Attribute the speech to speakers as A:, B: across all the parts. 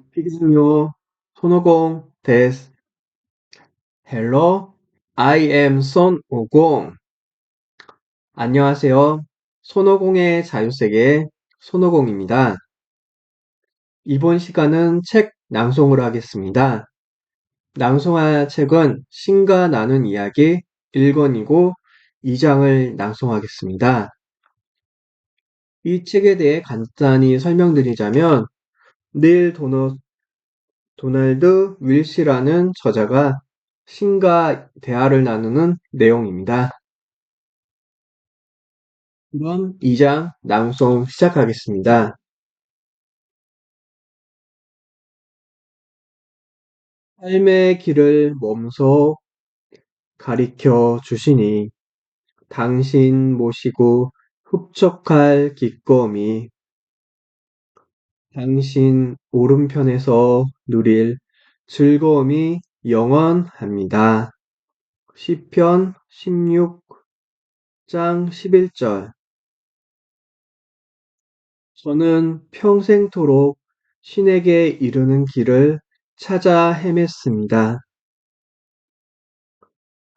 A: 피딩요, 손오공, 데스. Hello, I am 손오공. 안녕하세요. 손오공의 자유세계 손오공입니다. 이번 시간은 책 낭송을 하겠습니다. 낭송할 책은 신과 나눈 이야기 1권이고 2장을 낭송하겠습니다. 이 책에 대해 간단히 설명드리자면 닐 도널드 윌시라는 저자가 신과 대화를 나누는 내용입니다. 그럼 2장 낭송 시작하겠습니다. 삶의 길을 몸소 가리켜 주시니 당신 모시고 흡족할 기꺼움이 당신 오른편에서 누릴 즐거움이 영원합니다. 시편 16장 11절. 저는 평생토록 신에게 이르는 길을 찾아 헤맸습니다.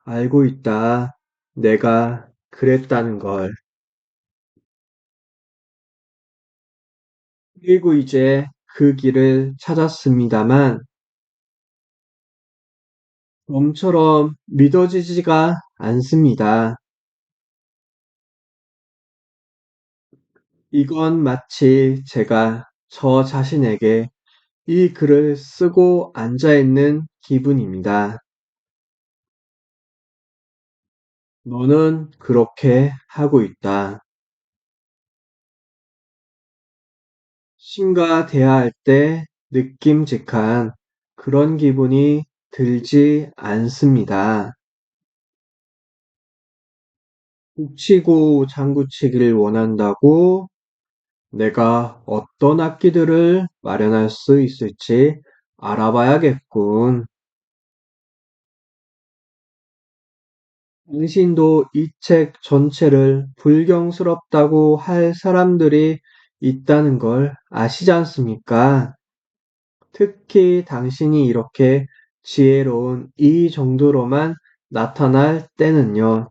A: 알고 있다. 내가 그랬다는 걸. 그리고 이제 그 길을 찾았습니다만 좀처럼 믿어지지가 않습니다. 이건 마치 제가 저 자신에게 이 글을 쓰고 앉아 있는 기분입니다. 너는 그렇게 하고 있다. 신과 대화할 때 느낌직한 그런 기분이 들지 않습니다. 북치고 장구치기를 원한다고 내가 어떤 악기들을 마련할 수 있을지 알아봐야겠군. 당신도 이 책 전체를 불경스럽다고 할 사람들이 있다는 걸 아시지 않습니까? 특히 당신이 이렇게 지혜로운 이 정도로만 나타날 때는요.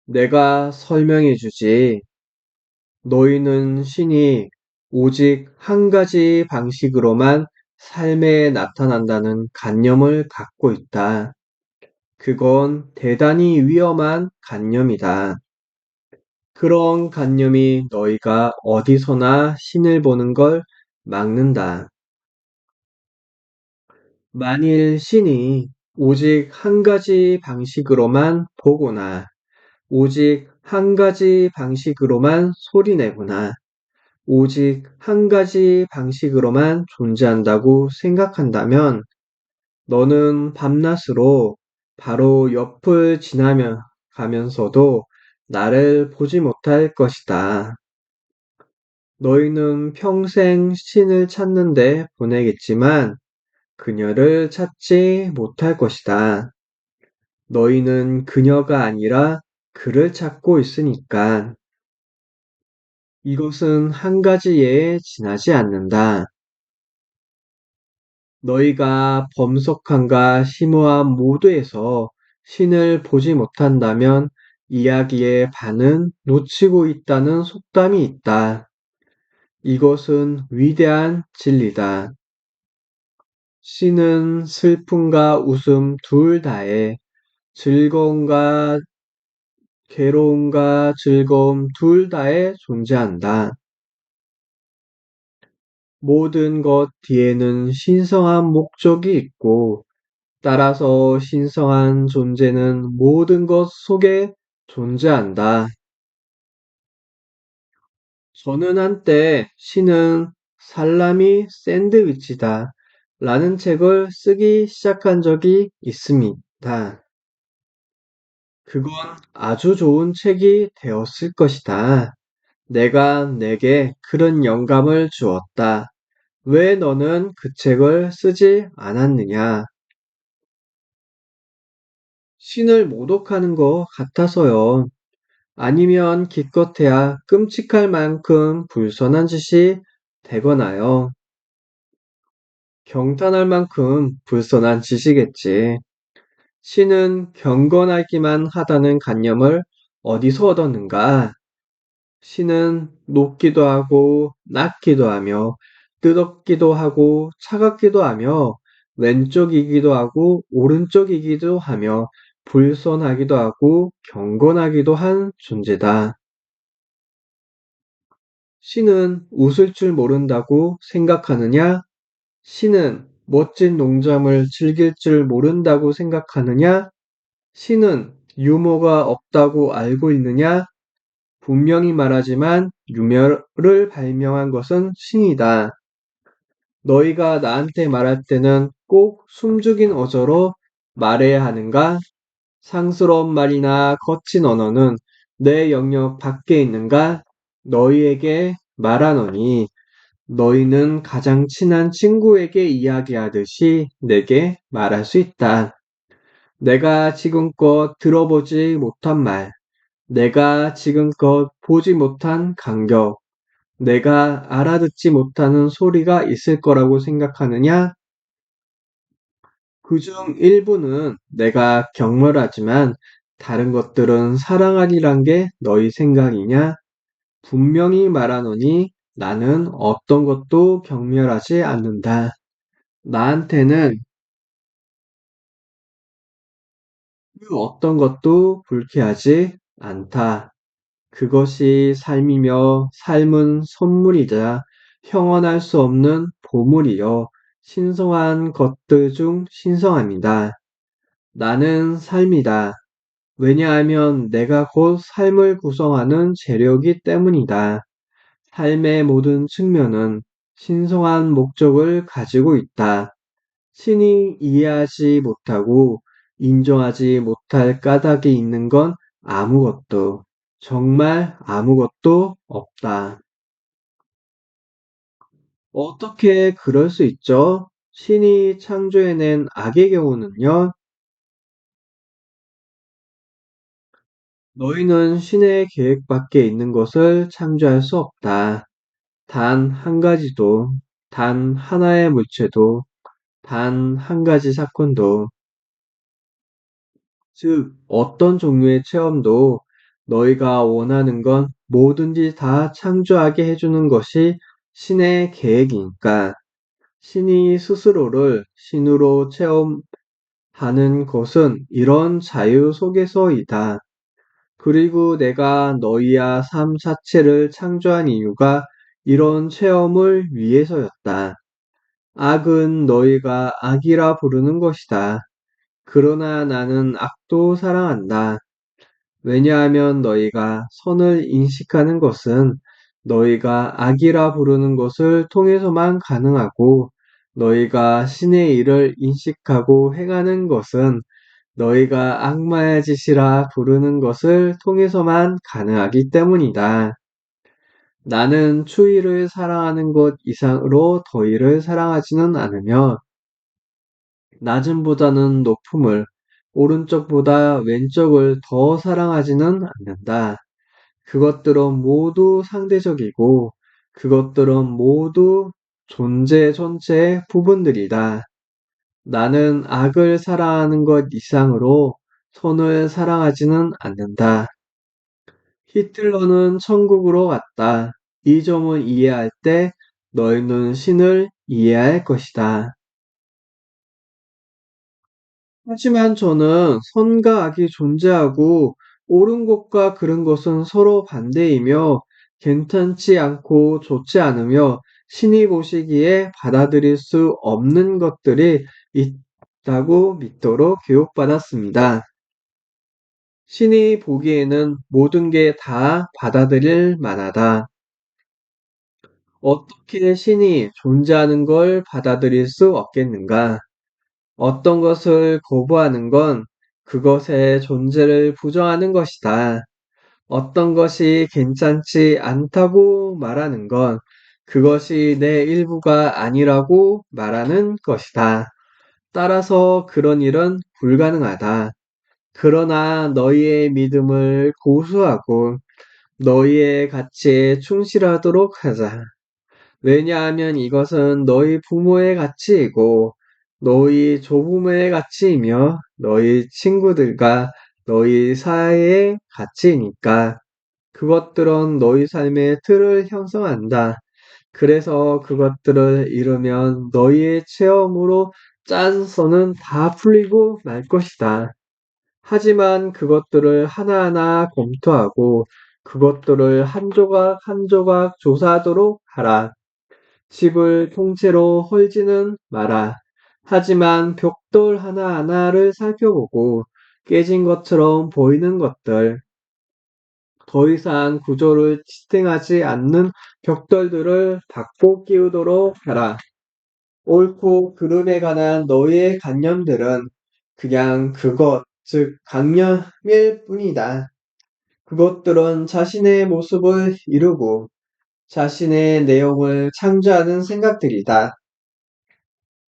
A: 내가 설명해 주지. 너희는 신이 오직 한 가지 방식으로만 삶에 나타난다는 관념을 갖고 있다. 그건 대단히 위험한 관념이다. 그런 관념이 너희가 어디서나 신을 보는 걸 막는다. 만일 신이 오직 한 가지 방식으로만 보거나 오직 한 가지 방식으로만 소리내거나 오직 한 가지 방식으로만 존재한다고 생각한다면 너는 밤낮으로 바로 옆을 지나며 가면서도 나를 보지 못할 것이다. 너희는 평생 신을 찾는데 보내겠지만 그녀를 찾지 못할 것이다. 너희는 그녀가 아니라 그를 찾고 있으니까 이것은 한 가지에 지나지 않는다. 너희가 범석함과 심오함 모두에서 신을 보지 못한다면 이야기의 반은 놓치고 있다는 속담이 있다. 이것은 위대한 진리다. 신은 슬픔과 웃음 둘 다에 즐거움과 괴로움과 즐거움 둘 다에 존재한다. 모든 것 뒤에는 신성한 목적이 있고 따라서 신성한 존재는 모든 것 속에 존재한다. 저는 한때 신은 살라미 샌드위치다 라는 책을 쓰기 시작한 적이 있습니다. 그건 아주 좋은 책이 되었을 것이다. 내가 내게 그런 영감을 주었다. 왜 너는 그 책을 쓰지 않았느냐? 신을 모독하는 것 같아서요. 아니면 기껏해야 끔찍할 만큼 불선한 짓이 되거나요. 경탄할 만큼 불손한 짓이겠지. 신은 경건하기만 하다는 관념을 어디서 얻었는가? 신은 높기도 하고 낮기도 하며 뜨겁기도 하고 차갑기도 하며 왼쪽이기도 하고 오른쪽이기도 하며 불손하기도 하고 경건하기도 한 존재다. 신은 웃을 줄 모른다고 생각하느냐? 신은 멋진 농담을 즐길 줄 모른다고 생각하느냐? 신은 유머가 없다고 알고 있느냐? 분명히 말하지만 유머를 발명한 것은 신이다. 너희가 나한테 말할 때는 꼭 숨죽인 어조로 말해야 하는가? 상스러운 말이나 거친 언어는 내 영역 밖에 있는가? 너희에게 말하노니 너희는 가장 친한 친구에게 이야기하듯이 내게 말할 수 있다. 내가 지금껏 들어보지 못한 말, 내가 지금껏 보지 못한 간격, 내가 알아듣지 못하는 소리가 있을 거라고 생각하느냐? 그중 일부는 내가 경멸하지만 다른 것들은 사랑하리란 게 너희 생각이냐? 분명히 말하노니 나는 어떤 것도 경멸하지 않는다. 나한테는 그 어떤 것도 불쾌하지 않다. 그것이 삶이며 삶은 선물이자 형언할 수 없는 보물이요. 신성한 것들 중 신성합니다. 나는 삶이다. 왜냐하면 내가 곧 삶을 구성하는 재료이기 때문이다. 삶의 모든 측면은 신성한 목적을 가지고 있다. 신이 이해하지 못하고 인정하지 못할 까닭이 있는 건 아무것도, 정말 아무것도 없다. 어떻게 그럴 수 있죠? 신이 창조해낸 악의 경우는요? 너희는 신의 계획 밖에 있는 것을 창조할 수 없다. 단 한 가지도, 단 하나의 물체도, 단 한 가지 사건도, 즉, 어떤 종류의 체험도 너희가 원하는 건 뭐든지 다 창조하게 해주는 것이 신의 계획이니까 신이 스스로를 신으로 체험하는 것은 이런 자유 속에서이다. 그리고 내가 너희야 삶 자체를 창조한 이유가 이런 체험을 위해서였다. 악은 너희가 악이라 부르는 것이다. 그러나 나는 악도 사랑한다. 왜냐하면 너희가 선을 인식하는 것은 너희가 악이라 부르는 것을 통해서만 가능하고 너희가 신의 일을 인식하고 행하는 것은 너희가 악마의 짓이라 부르는 것을 통해서만 가능하기 때문이다. 나는 추위를 사랑하는 것 이상으로 더위를 사랑하지는 않으며 낮음보다는 높음을 오른쪽보다 왼쪽을 더 사랑하지는 않는다. 그것들은 모두 상대적이고 그것들은 모두 존재 전체의 부분들이다. 나는 악을 사랑하는 것 이상으로 선을 사랑하지는 않는다. 히틀러는 천국으로 갔다. 이 점을 이해할 때 너희는 신을 이해할 것이다. 하지만 저는 선과 악이 존재하고 옳은 것과 그른 것은 서로 반대이며 괜찮지 않고 좋지 않으며 신이 보시기에 받아들일 수 없는 것들이 있다고 믿도록 교육받았습니다. 신이 보기에는 모든 게 다 받아들일 만하다. 어떻게 신이 존재하는 걸 받아들일 수 없겠는가? 어떤 것을 거부하는 건 그것의 존재를 부정하는 것이다. 어떤 것이 괜찮지 않다고 말하는 건 그것이 내 일부가 아니라고 말하는 것이다. 따라서 그런 일은 불가능하다. 그러나 너희의 믿음을 고수하고 너희의 가치에 충실하도록 하자. 왜냐하면 이것은 너희 부모의 가치이고 너희 조부모의 가치이며 너희 친구들과 너희 사회의 가치이니까. 그것들은 너희 삶의 틀을 형성한다. 그래서 그것들을 잃으면 너희의 체험으로 짠서는 다 풀리고 말 것이다. 하지만 그것들을 하나하나 검토하고 그것들을 한 조각 한 조각 조사하도록 하라. 집을 통째로 헐지는 마라. 하지만 벽돌 하나하나를 살펴보고 깨진 것처럼 보이는 것들, 더 이상 구조를 지탱하지 않는 벽돌들을 닫고 끼우도록 하라. 옳고 그름에 관한 너희의 관념들은 그냥 그것, 즉 관념일 뿐이다. 그것들은 자신의 모습을 이루고 자신의 내용을 창조하는 생각들이다.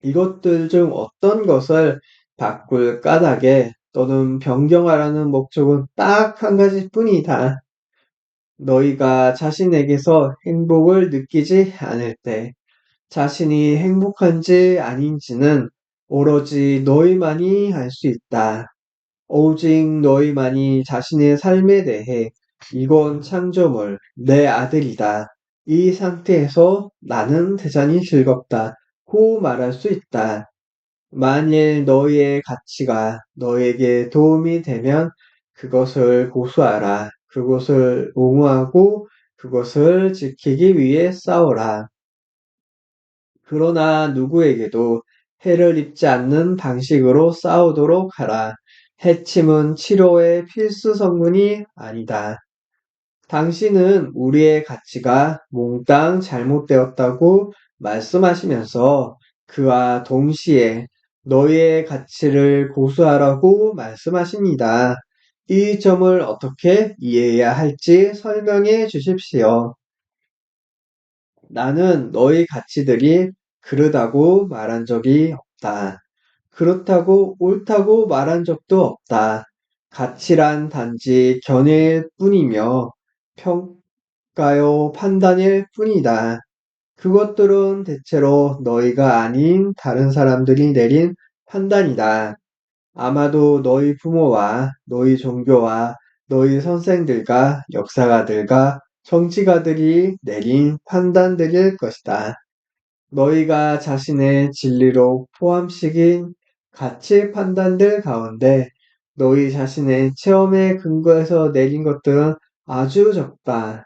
A: 이것들 중 어떤 것을 바꿀 까닭에 또는 변경하라는 목적은 딱 한 가지뿐이다. 너희가 자신에게서 행복을 느끼지 않을 때 자신이 행복한지 아닌지는 오로지 너희만이 알 수 있다. 오직 너희만이 자신의 삶에 대해 이건 창조물, 내 아들이다. 이 상태에서 나는 대단히 즐겁다. 고 말할 수 있다. 만일 너희의 가치가 너에게 도움이 되면 그것을 고수하라. 그것을 옹호하고 그것을 지키기 위해 싸워라. 그러나 누구에게도 해를 입지 않는 방식으로 싸우도록 하라. 해침은 치료의 필수 성분이 아니다. 당신은 우리의 가치가 몽땅 잘못되었다고 말씀하시면서 그와 동시에 너희의 가치를 고수하라고 말씀하십니다. 이 점을 어떻게 이해해야 할지 설명해 주십시오. 나는 너희 가치들이 그르다고 말한 적이 없다. 그렇다고 옳다고 말한 적도 없다. 가치란 단지 견해일 뿐이며 평가요 판단일 뿐이다. 그것들은 대체로 너희가 아닌 다른 사람들이 내린 판단이다. 아마도 너희 부모와 너희 종교와 너희 선생들과 역사가들과 정치가들이 내린 판단들일 것이다. 너희가 자신의 진리로 포함시킨 가치 판단들 가운데 너희 자신의 체험에 근거해서 내린 것들은 아주 적다.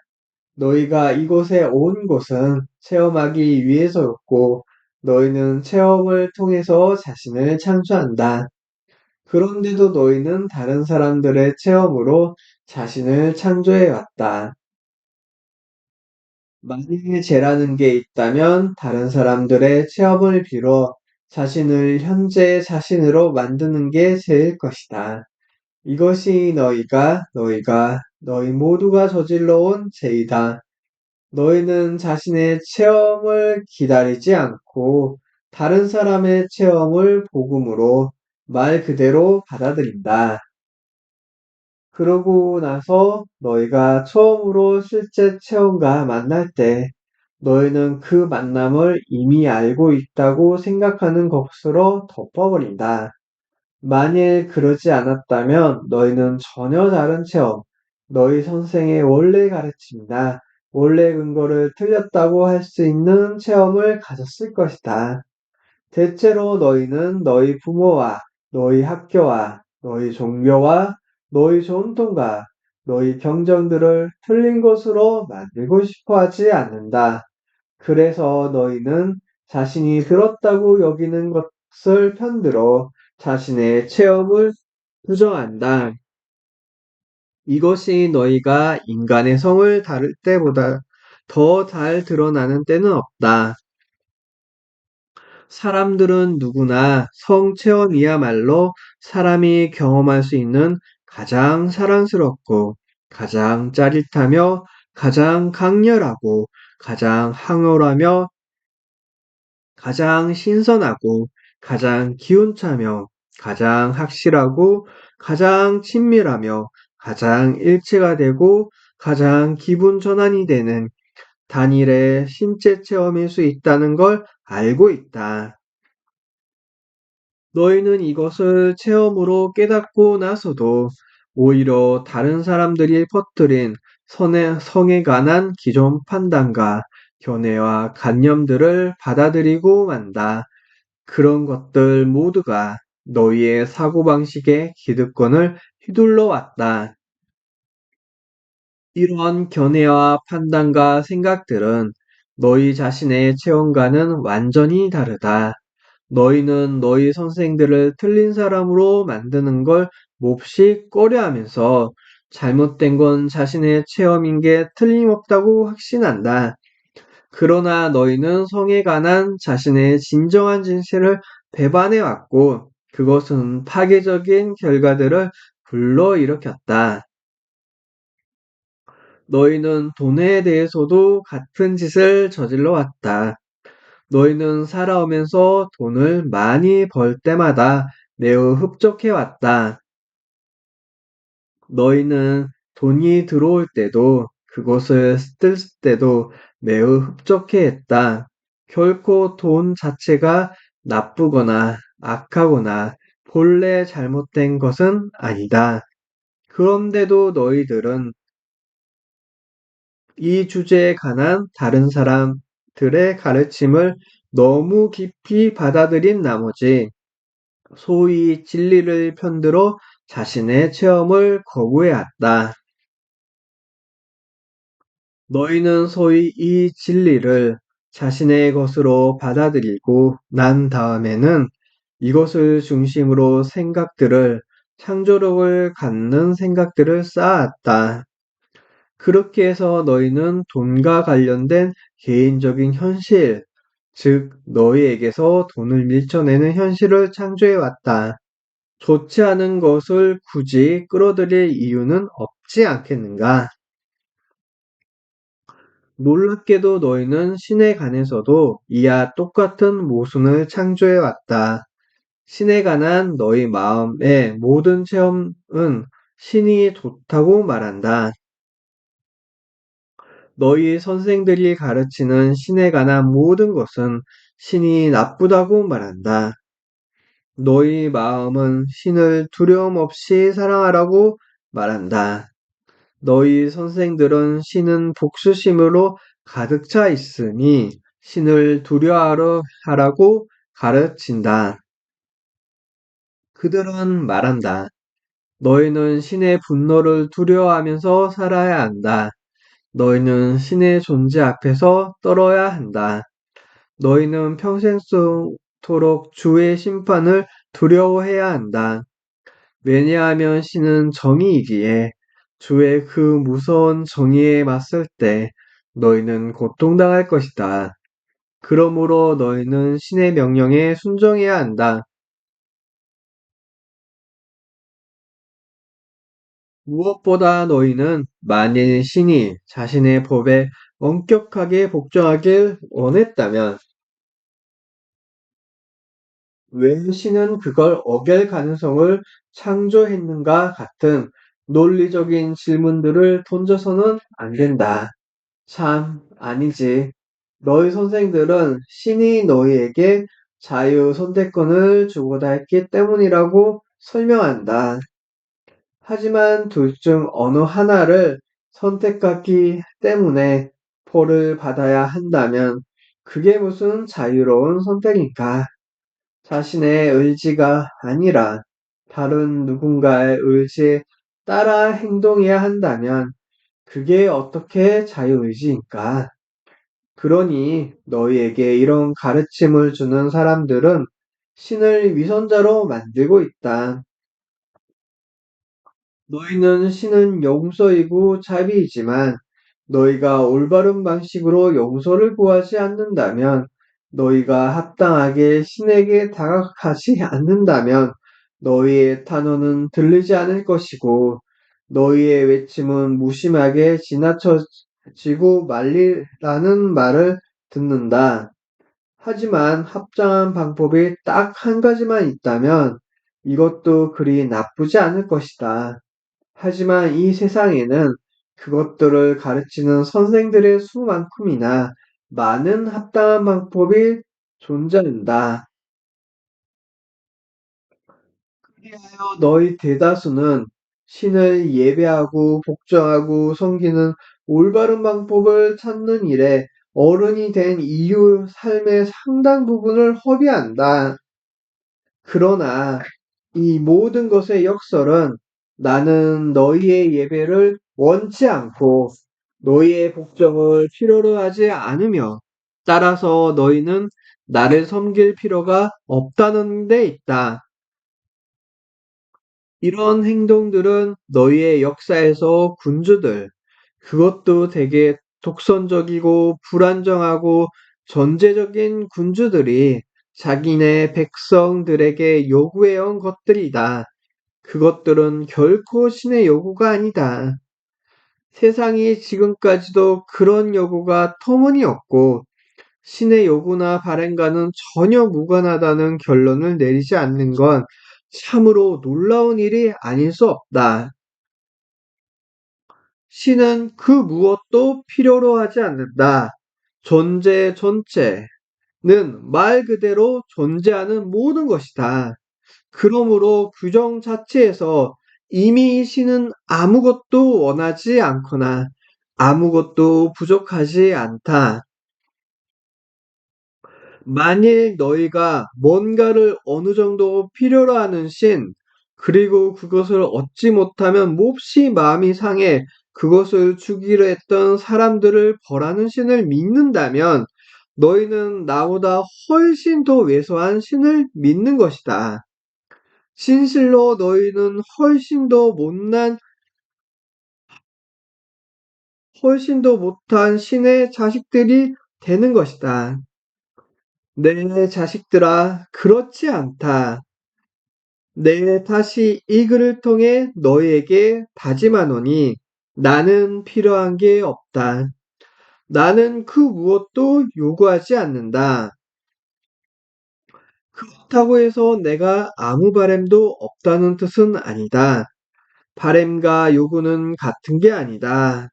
A: 너희가 이곳에 온 곳은 체험하기 위해서였고 너희는 체험을 통해서 자신을 창조한다. 그런데도 너희는 다른 사람들의 체험으로 자신을 창조해 왔다. 만약에 죄라는 게 있다면 다른 사람들의 체험을 빌어 자신을 현재의 자신으로 만드는 게 죄일 것이다. 이것이 너희 모두가 저질러 온 죄이다. 너희는 자신의 체험을 기다리지 않고 다른 사람의 체험을 복음으로 말 그대로 받아들인다. 그러고 나서 너희가 처음으로 실제 체험과 만날 때 너희는 그 만남을 이미 알고 있다고 생각하는 것으로 덮어버린다. 만일 그러지 않았다면 너희는 전혀 다른 체험, 너희 선생의 원래 가르침이나 원래 근거를 틀렸다고 할 수 있는 체험을 가졌을 것이다. 대체로 너희는 너희 부모와 너희 학교와 너희 종교와 너희 전통과 너희 경전들을 틀린 것으로 만들고 싶어 하지 않는다. 그래서 너희는 자신이 들었다고 여기는 것을 편들어 자신의 체험을 부정한다. 이것이 너희가 인간의 성을 다룰 때보다 더 잘 드러나는 때는 없다. 사람들은 누구나 성체험이야말로 사람이 경험할 수 있는 가장 사랑스럽고 가장 짜릿하며 가장 강렬하고 가장 황홀하며 가장 신선하고 가장 기운차며 가장 확실하고 가장 친밀하며 가장 일체가 되고 가장 기분 전환이 되는 단일의 신체 체험일 수 있다는 걸 알고 있다. 너희는 이것을 체험으로 깨닫고 나서도 오히려 다른 사람들이 퍼뜨린 성에 관한 기존 판단과 견해와 관념들을 받아들이고 만다. 그런 것들 모두가 너희의 사고방식의 기득권을 휘둘러 왔다. 이러한 견해와 판단과 생각들은 너희 자신의 체험과는 완전히 다르다. 너희는 너희 선생들을 틀린 사람으로 만드는 걸 몹시 꺼려하면서 잘못된 건 자신의 체험인 게 틀림없다고 확신한다. 그러나 너희는 성에 관한 자신의 진정한 진실을 배반해 왔고 그것은 파괴적인 결과들을 불러일으켰다. 너희는 돈에 대해서도 같은 짓을 저질러 왔다. 너희는 살아오면서 돈을 많이 벌 때마다 매우 흡족해 왔다. 너희는 돈이 들어올 때도 그것을 쓸 때도 매우 흡족해 했다. 결코 돈 자체가 나쁘거나 악하거나 본래 잘못된 것은 아니다. 그런데도 너희들은 이 주제에 관한 다른 사람들의 가르침을 너무 깊이 받아들인 나머지 소위 진리를 편들어 자신의 체험을 거부해왔다. 너희는 소위 이 진리를 자신의 것으로 받아들이고 난 다음에는 이것을 중심으로 생각들을 창조력을 갖는 생각들을 쌓았다. 그렇게 해서 너희는 돈과 관련된 개인적인 현실, 즉 너희에게서 돈을 밀쳐내는 현실을 창조해 왔다. 좋지 않은 것을 굳이 끌어들일 이유는 없지 않겠는가? 놀랍게도 너희는 신에 관해서도 이와 똑같은 모순을 창조해 왔다. 신에 관한 너희 마음의 모든 체험은 신이 좋다고 말한다. 너희 선생들이 가르치는 신에 관한 모든 것은 신이 나쁘다고 말한다. 너희 마음은 신을 두려움 없이 사랑하라고 말한다. 너희 선생들은 신은 복수심으로 가득 차 있으니 신을 두려워하라 하라고 가르친다. 그들은 말한다. 너희는 신의 분노를 두려워하면서 살아야 한다. 너희는 신의 존재 앞에서 떨어야 한다. 너희는 평생토록 주의 심판을 두려워해야 한다. 왜냐하면 신은 정의이기에 주의 그 무서운 정의에 맞설 때 너희는 고통당할 것이다. 그러므로 너희는 신의 명령에 순종해야 한다. 무엇보다 너희는 만일 신이 자신의 법에 엄격하게 복종하길 원했다면 왜 신은 그걸 어길 가능성을 창조했는가 같은 논리적인 질문들을 던져서는 안 된다. 참, 아니지. 너희 선생들은 신이 너희에게 자유 선택권을 주고자 했기 때문이라고 설명한다. 하지만 둘 중 어느 하나를 선택하기 때문에 벌을 받아야 한다면 그게 무슨 자유로운 선택인가? 자신의 의지가 아니라 다른 누군가의 의지에 따라 행동해야 한다면 그게 어떻게 자유의지인가? 그러니 너희에게 이런 가르침을 주는 사람들은 신을 위선자로 만들고 있다. 너희는 신은 용서이고 자비이지만 너희가 올바른 방식으로 용서를 구하지 않는다면 너희가 합당하게 신에게 다가가지 않는다면 너희의 탄원은 들리지 않을 것이고 너희의 외침은 무심하게 지나쳐지고 말리라는 말을 듣는다. 하지만 합당한 방법이 딱 한 가지만 있다면 이것도 그리 나쁘지 않을 것이다. 하지만 이 세상에는 그것들을 가르치는 선생들의 수만큼이나 많은 합당한 방법이 존재한다. 그리하여 너희 대다수는 신을 예배하고 복종하고 섬기는 올바른 방법을 찾는 일에 어른이 된 이후 삶의 상당 부분을 허비한다. 그러나 이 모든 것의 역설은 나는 너희의 예배를 원치 않고 너희의 복종을 필요로 하지 않으며 따라서 너희는 나를 섬길 필요가 없다는 데 있다. 이런 행동들은 너희의 역사에서 군주들, 그것도 되게 독선적이고 불안정하고 전제적인 군주들이 자기네 백성들에게 요구해온 것들이다. 그것들은 결코 신의 요구가 아니다. 세상이 지금까지도 그런 요구가 터무니없고 신의 요구나 바램과는 전혀 무관하다는 결론을 내리지 않는 건 참으로 놀라운 일이 아닐 수 없다. 신은 그 무엇도 필요로 하지 않는다. 존재 전체는 말 그대로 존재하는 모든 것이다. 그러므로 규정 자체에서 이미 신은 아무것도 원하지 않거나 아무것도 부족하지 않다. 만일 너희가 뭔가를 어느 정도 필요로 하는 신, 그리고 그것을 얻지 못하면 몹시 마음이 상해 그것을 주기로 했던 사람들을 벌하는 신을 믿는다면 너희는 나보다 훨씬 더 왜소한 신을 믿는 것이다. 진실로 너희는 훨씬 더 못한 신의 자식들이 되는 것이다. 내 자식들아, 그렇지 않다. 내 다시 이 글을 통해 너희에게 다짐하노니 나는 필요한 게 없다. 나는 그 무엇도 요구하지 않는다. 그렇다고 해서 내가 아무 바램도 없다는 뜻은 아니다. 바램과 요구는 같은 게 아니다.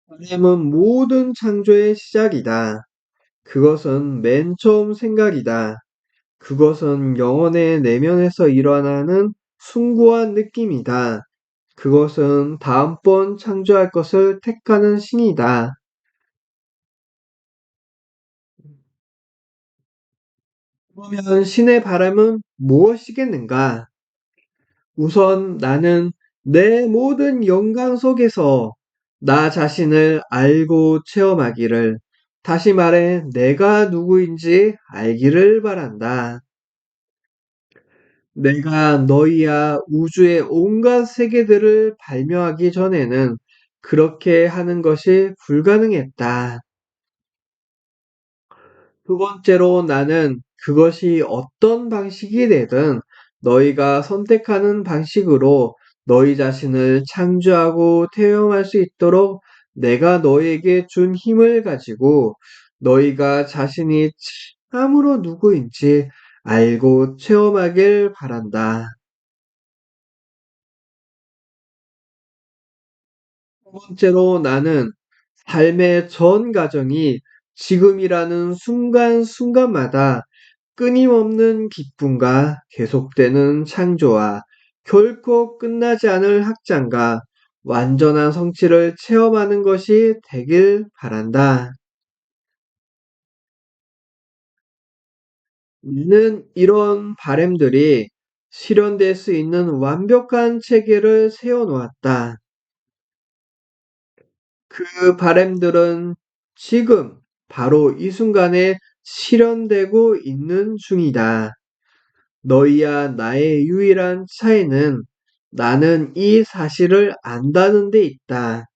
A: 바램은 모든 창조의 시작이다. 그것은 맨 처음 생각이다. 그것은 영혼의 내면에서 일어나는 숭고한 느낌이다. 그것은 다음번 창조할 것을 택하는 신이다. 그러면 신의 바람은 무엇이겠는가? 우선 나는 내 모든 영광 속에서 나 자신을 알고 체험하기를, 다시 말해 내가 누구인지 알기를 바란다. 내가 너희야 우주의 온갖 세계들을 발명하기 전에는 그렇게 하는 것이 불가능했다. 두 번째로 나는 그것이 어떤 방식이 되든 너희가 선택하는 방식으로 너희 자신을 창조하고 태용할 수 있도록 내가 너희에게 준 힘을 가지고 너희가 자신이 참으로 누구인지 알고 체험하길 바란다. 두 번째로 나는 삶의 전 과정이 지금이라는 순간순간마다 끊임없는 기쁨과 계속되는 창조와 결코 끝나지 않을 확장과 완전한 성취를 체험하는 것이 되길 바란다. 나는 이런 바램들이 실현될 수 있는 완벽한 체계를 세워놓았다. 그 바램들은 지금 바로 이 순간에 실현되고 있는 중이다. 너희야 나의 유일한 차이는 나는 이 사실을 안다는 데 있다.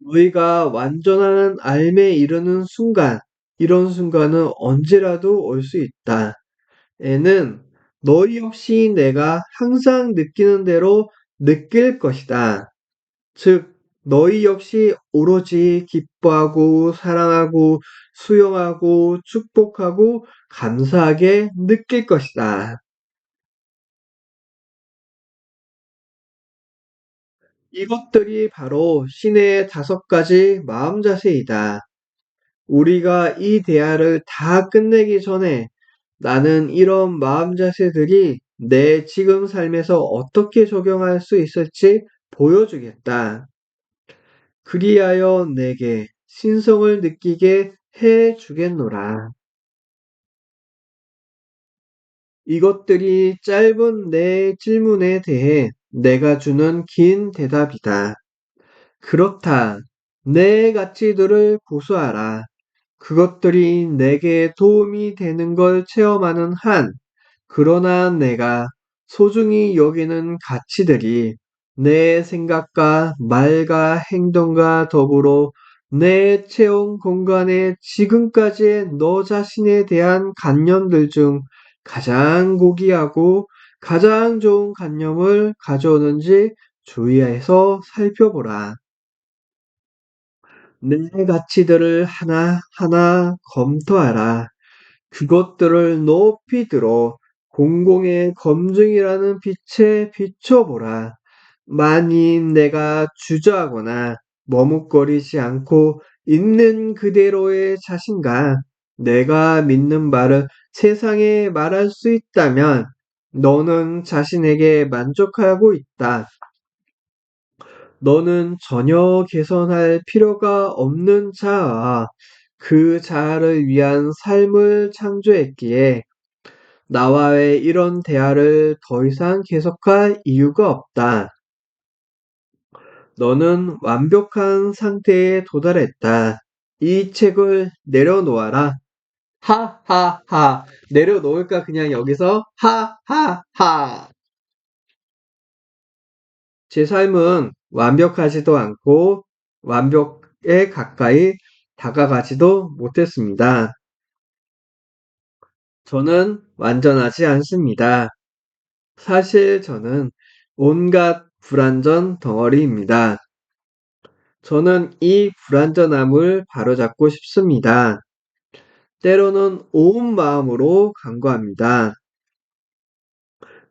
A: 너희가 완전한 알에 이르는 순간, 이런 순간은 언제라도 올 수 있다. 애는 너희 역시 내가 항상 느끼는 대로 느낄 것이다. 즉, 너희 역시 오로지 기뻐하고 사랑하고 수용하고 축복하고 감사하게 느낄 것이다. 이것들이 바로 신의 5가지 마음 자세이다. 우리가 이 대화를 다 끝내기 전에 나는 이런 마음 자세들이 내 지금 삶에서 어떻게 적용할 수 있을지 보여주겠다. 그리하여 내게 신성을 느끼게 해 주겠노라. 이것들이 짧은 내 질문에 대해 내가 주는 긴 대답이다. 그렇다. 내 가치들을 고수하라. 그것들이 내게 도움이 되는 걸 체험하는 한, 그러나 내가 소중히 여기는 가치들이 내 생각과 말과 행동과 더불어 내 체험 공간에 지금까지의 너 자신에 대한 관념들 중 가장 고귀하고 가장 좋은 관념을 가져오는지 주의해서 살펴보라. 내 가치들을 하나하나 검토하라. 그것들을 높이 들어 공공의 검증이라는 빛에 비춰보라. 만일 내가 주저하거나 머뭇거리지 않고 있는 그대로의 자신과 내가 믿는 바를 세상에 말할 수 있다면 너는 자신에게 만족하고 있다. 너는 전혀 개선할 필요가 없는 자아, 그 자아를 위한 삶을 창조했기에 나와의 이런 대화를 더 이상 계속할 이유가 없다. 너는 완벽한 상태에 도달했다. 이 책을 내려놓아라. 하하하. 내려놓을까 그냥 여기서 하하하. 제 삶은 완벽하지도 않고 완벽에 가까이 다가가지도 못했습니다. 저는 완전하지 않습니다. 사실 저는 온갖 불완전 덩어리입니다. 저는 이 불완전함을 바로잡고 싶습니다. 때로는 온 마음으로 간구합니다.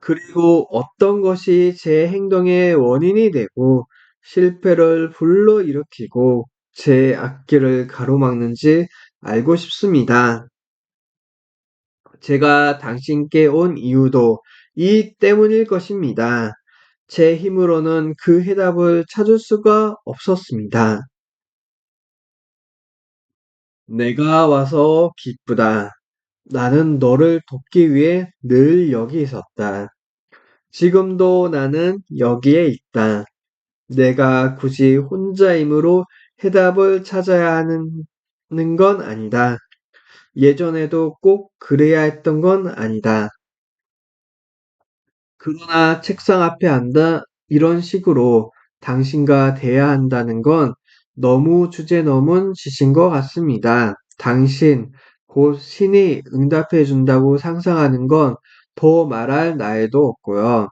A: 그리고 어떤 것이 제 행동의 원인이 되고 실패를 불러일으키고 제 앞길을 가로막는지 알고 싶습니다. 제가 당신께 온 이유도 이 때문일 것입니다. 제 힘으로는 그 해답을 찾을 수가 없었습니다. 내가 와서 기쁘다. 나는 너를 돕기 위해 늘 여기 있었다. 지금도 나는 여기에 있다. 내가 굳이 혼자임으로 해답을 찾아야 하는 건 아니다. 예전에도 꼭 그래야 했던 건 아니다. 그러나 책상 앞에 앉아 이런 식으로 당신과 대해야 한다는 건 너무 주제 넘은 짓인 것 같습니다. 당신, 곧 신이 응답해 준다고 상상하는 건 더 말할 나위도 없고요.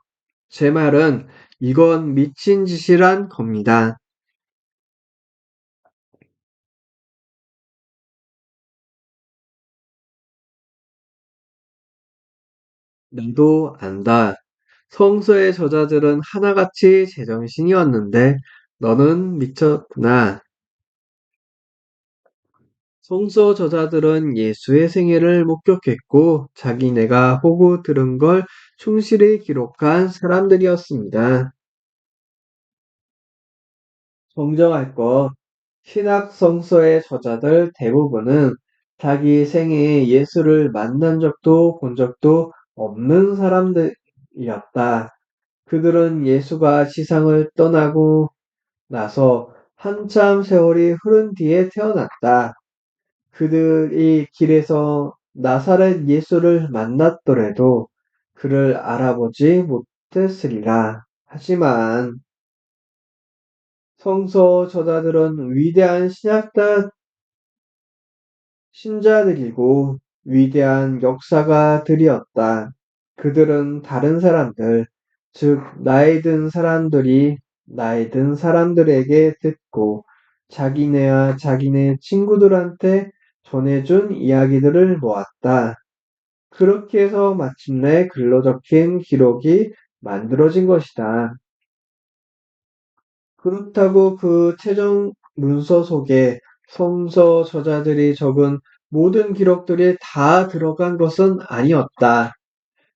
A: 제 말은 이건 미친 짓이란 겁니다. 나도 안다. 성서의 저자들은 하나같이 제정신이었는데 너는 미쳤구나. 성서 저자들은 예수의 생애를 목격했고 자기네가 보고 들은 걸 충실히 기록한 사람들이었습니다. 정정할 것, 신학 성서의 저자들 대부분은 자기 생애에 예수를 만난 적도 본 적도 없는 사람들이었다. 그들은 예수가 지상을 떠나고 나서 한참 세월이 흐른 뒤에 태어났다. 그들이 길에서 나사렛 예수를 만났더라도 그를 알아보지 못했으리라. 하지만 성서 저자들은 위대한 신자들이고 위대한 역사가들이었다. 그들은 다른 사람들, 즉 나이 든 사람들이 나이 든 사람들에게 듣고 자기네와 자기네 친구들한테 전해준 이야기들을 모았다. 그렇게 해서 마침내 글로 적힌 기록이 만들어진 것이다. 그렇다고 그 최종 문서 속에 성서 저자들이 적은 모든 기록들이 다 들어간 것은 아니었다.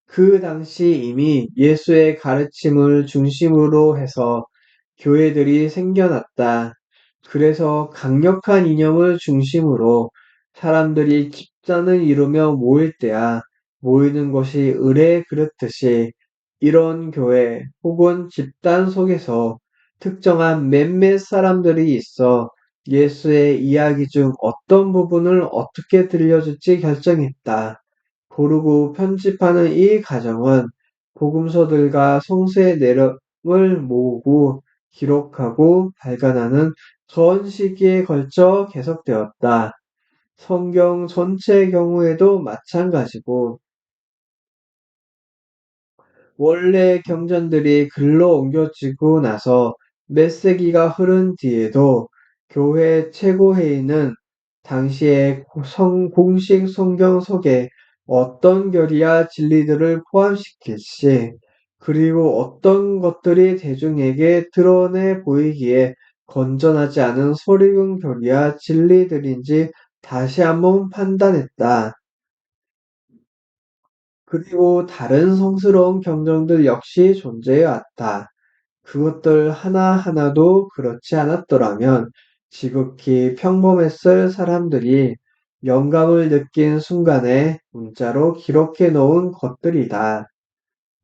A: 그 당시 이미 예수의 가르침을 중심으로 해서 교회들이 생겨났다. 그래서 강력한 이념을 중심으로 사람들이 집단을 이루며 모일 때야 모이는 것이 을에 그렇듯이 이런 교회 혹은 집단 속에서 특정한 몇몇 사람들이 있어 예수의 이야기 중 어떤 부분을 어떻게 들려줄지 결정했다. 고르고 편집하는 이 과정은 복음서들과 성서의 내용을 모으고 기록하고 발간하는 전 시기에 걸쳐 계속되었다. 성경 전체의 경우에도 마찬가지고 원래 경전들이 글로 옮겨지고 나서 몇 세기가 흐른 뒤에도 교회 최고회의는 당시의 공식 성경 속에 어떤 교리와 진리들을 포함시킬지, 그리고 어떤 것들이 대중에게 드러내 보이기에 건전하지 않은 설익은 교리와 진리들인지 다시 한번 판단했다. 그리고 다른 성스러운 경전들 역시 존재해 왔다. 그것들 하나하나도 그렇지 않았더라면 지극히 평범했을 사람들이 영감을 느낀 순간에 문자로 기록해 놓은 것들이다.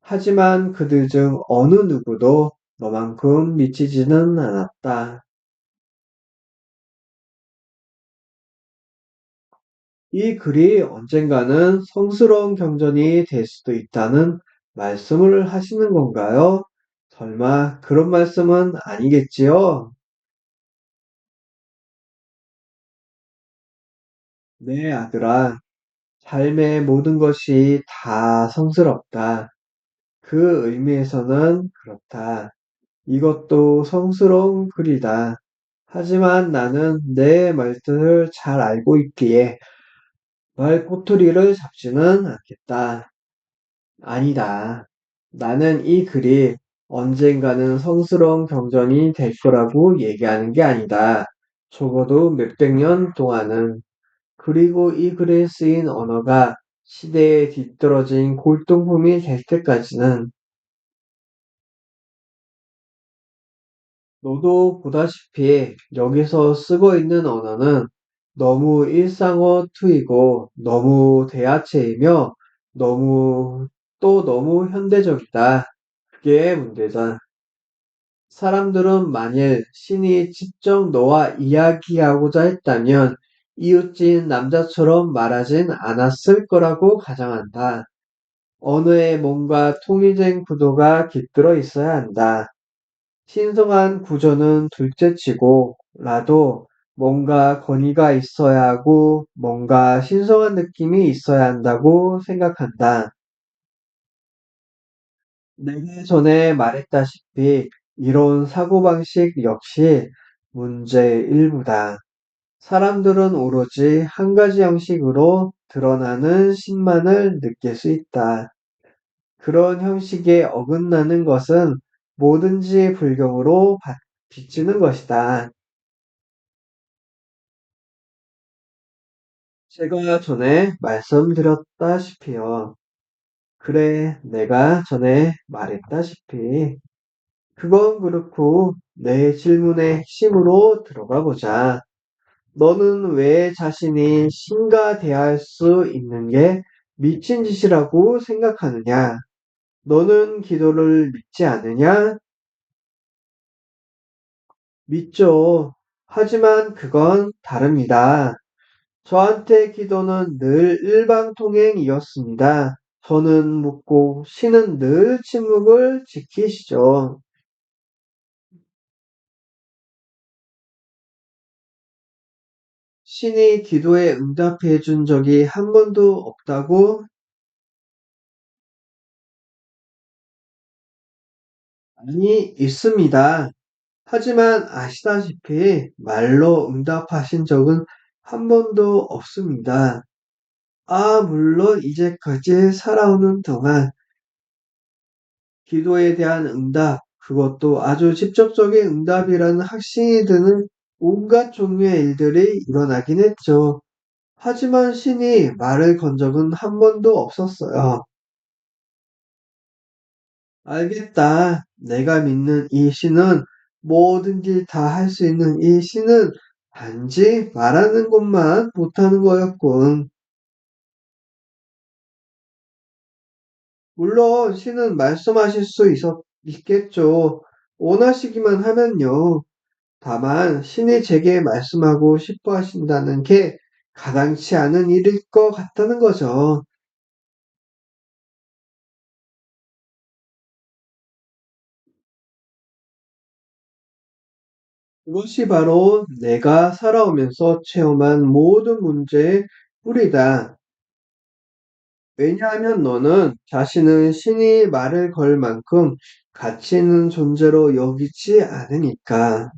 A: 하지만 그들 중 어느 누구도 너만큼 미치지는 않았다. 이 글이 언젠가는 성스러운 경전이 될 수도 있다는 말씀을 하시는 건가요? 설마 그런 말씀은 아니겠지요? 네, 아들아. 삶의 모든 것이 다 성스럽다. 그 의미에서는 그렇다. 이것도 성스러운 글이다. 하지만 나는 내 말뜻을 잘 알고 있기에 말꼬투리를 잡지는 않겠다. 아니다. 나는 이 글이 언젠가는 성스러운 경전이 될 거라고 얘기하는 게 아니다. 적어도 몇백 년 동안은. 그리고 이 글에 쓰인 언어가 시대에 뒤떨어진 골동품이 될 때까지는 너도 보다시피 여기서 쓰고 있는 언어는 너무 일상어 투이고 너무 대하체이며 너무 현대적이다. 그게 문제다. 사람들은 만일 신이 직접 너와 이야기하고자 했다면 이웃집 남자처럼 말하진 않았을 거라고 가정한다. 언어에 뭔가 통일된 구도가 깃들어 있어야 한다. 신성한 구조는 둘째치고 라도 뭔가 권위가 있어야 하고 뭔가 신성한 느낌이 있어야 한다고 생각한다. 내가 전에 말했다시피 이런 사고방식 역시 문제의 일부다. 사람들은 오로지 한 가지 형식으로 드러나는 신만을 느낄 수 있다. 그런 형식에 어긋나는 것은 뭐든지 불경으로 비치는 것이다. 제가 전에 말씀드렸다시피요. 그래, 내가 전에 말했다시피. 그건 그렇고 내 질문의 핵심으로 들어가 보자. 너는 왜 자신이 신과 대할 수 있는 게 미친 짓이라고 생각하느냐? 너는 기도를 믿지 않느냐? 믿죠. 하지만 그건 다릅니다. 저한테 기도는 늘 일방통행이었습니다. 저는 묻고 신은 늘 침묵을 지키시죠. 신이 기도에 응답해 준 적이 한 번도 없다고? 아니, 있습니다. 하지만 아시다시피 말로 응답하신 적은 한 번도 없습니다. 물론 이제까지 살아오는 동안 기도에 대한 응답, 그것도 아주 직접적인 응답이라는 확신이 드는 온갖 종류의 일들이 일어나긴 했죠. 하지만 신이 말을 건 적은 한 번도 없었어요. 알겠다. 내가 믿는 이 신은 뭐든지 다 할 수 있는 이 신은 단지 말하는 것만 못하는 거였군. 물론 신은 말씀하실 수 있겠죠. 원하시기만 하면요. 다만 신이 제게 말씀하고 싶어 하신다는 게 가당치 않은 일일 것 같다는 거죠. 그것이 바로 내가 살아오면서 체험한 모든 문제의 뿌리다. 왜냐하면 너는 자신을 신이 말을 걸 만큼 가치 있는 존재로 여기지 않으니까.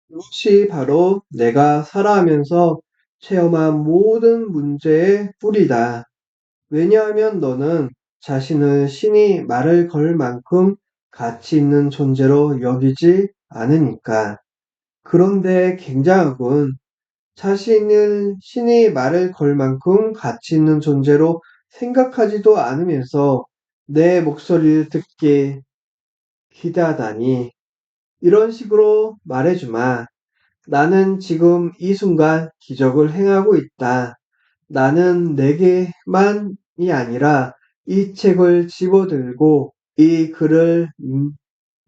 A: 그것이 바로 내가 살아가면서 체험한 모든 문제의 뿌리다. 왜냐하면 너는 자신을 신이 말을 걸 만큼 가치 있는 존재로 여기지 않으니까. 그런데 굉장하군. 자신을 신이 말을 걸 만큼 가치 있는 존재로 생각하지도 않으면서 내 목소리를 듣게 기대하다니. 이런 식으로 말해주마. 나는 지금 이 순간 기적을 행하고 있다. 나는 내게만이 아니라 이 책을 집어들고 이 글을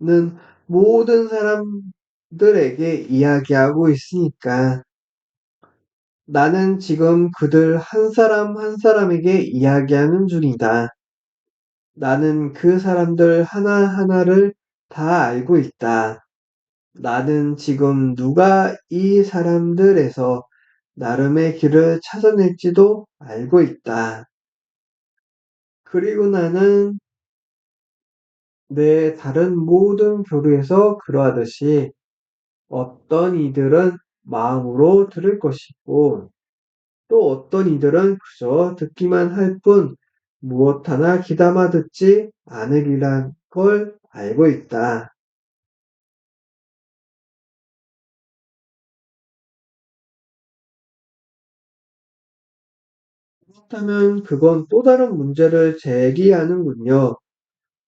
A: 읽는 모든 사람들에게 이야기하고 있으니까 나는 지금 그들 한 사람 한 사람에게 이야기하는 중이다. 나는 그 사람들 하나하나를 다 알고 있다. 나는 지금 누가 이 사람들에서 나름의 길을 찾아낼지도 알고 있다. 그리고 나는 내 다른 모든 교류에서 그러하듯이 어떤 이들은 마음으로 들을 것이고 또 어떤 이들은 그저 듣기만 할 뿐 무엇 하나 귀담아 듣지 않으리란 걸 알고 있다. 그렇다면 그건 또 다른 문제를 제기하는군요.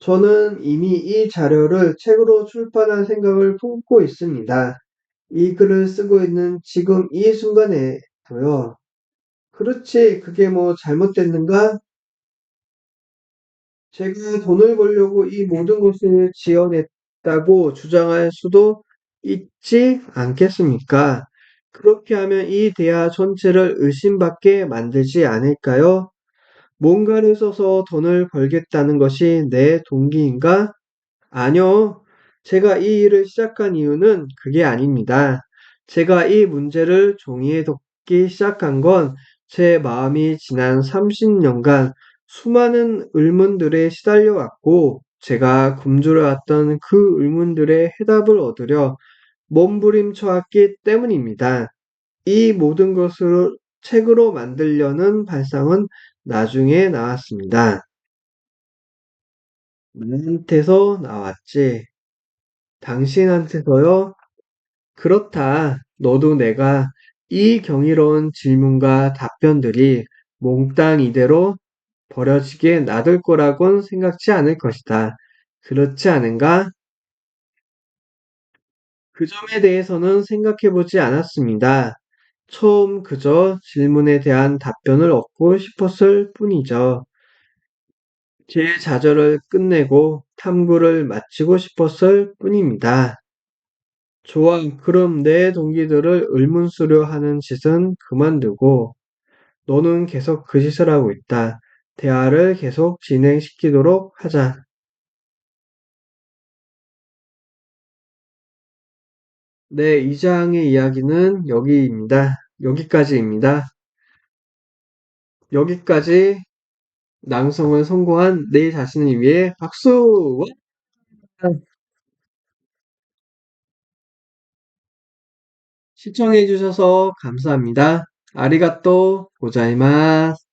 A: 저는 이미 이 자료를 책으로 출판할 생각을 품고 있습니다. 이 글을 쓰고 있는 지금 이 순간에도요. 그렇지, 그게 뭐 잘못됐는가? 제가 돈을 벌려고 이 모든 것을 지어냈다고 주장할 수도 있지 않겠습니까? 그렇게 하면 이 대화 전체를 의심받게 만들지 않을까요? 뭔가를 써서 돈을 벌겠다는 것이 내 동기인가? 아니요. 제가 이 일을 시작한 이유는 그게 아닙니다. 제가 이 문제를 종이에 적기 시작한 건 제 마음이 지난 30년간 수많은 의문들에 시달려 왔고 제가 굶주려왔던 그 의문들의 해답을 얻으려 몸부림쳐 왔기 때문입니다. 이 모든 것을 책으로 만들려는 발상은 나중에 나왔습니다. 나한테서 나왔지. 당신한테서요? 그렇다. 너도 내가 이 경이로운 질문과 답변들이 몽땅 이대로 버려지게 놔둘 거라곤 생각지 않을 것이다. 그렇지 않은가? 그 점에 대해서는 생각해 보지 않았습니다. 처음 그저 질문에 대한 답변을 얻고 싶었을 뿐이죠. 제 좌절을 끝내고 탐구를 마치고 싶었을 뿐입니다. 좋아, 그럼 내 동기들을 의문스러 하는 짓은 그만두고 너는 계속 그 짓을 하고 있다. 대화를 계속 진행시키도록 하자. 네, 이 장의 이야기는 여기까지입니다. 여기까지 낭송을 성공한 내 자신을 위해 박수! 시청해주셔서 감사합니다. 아리가또 고자이마스.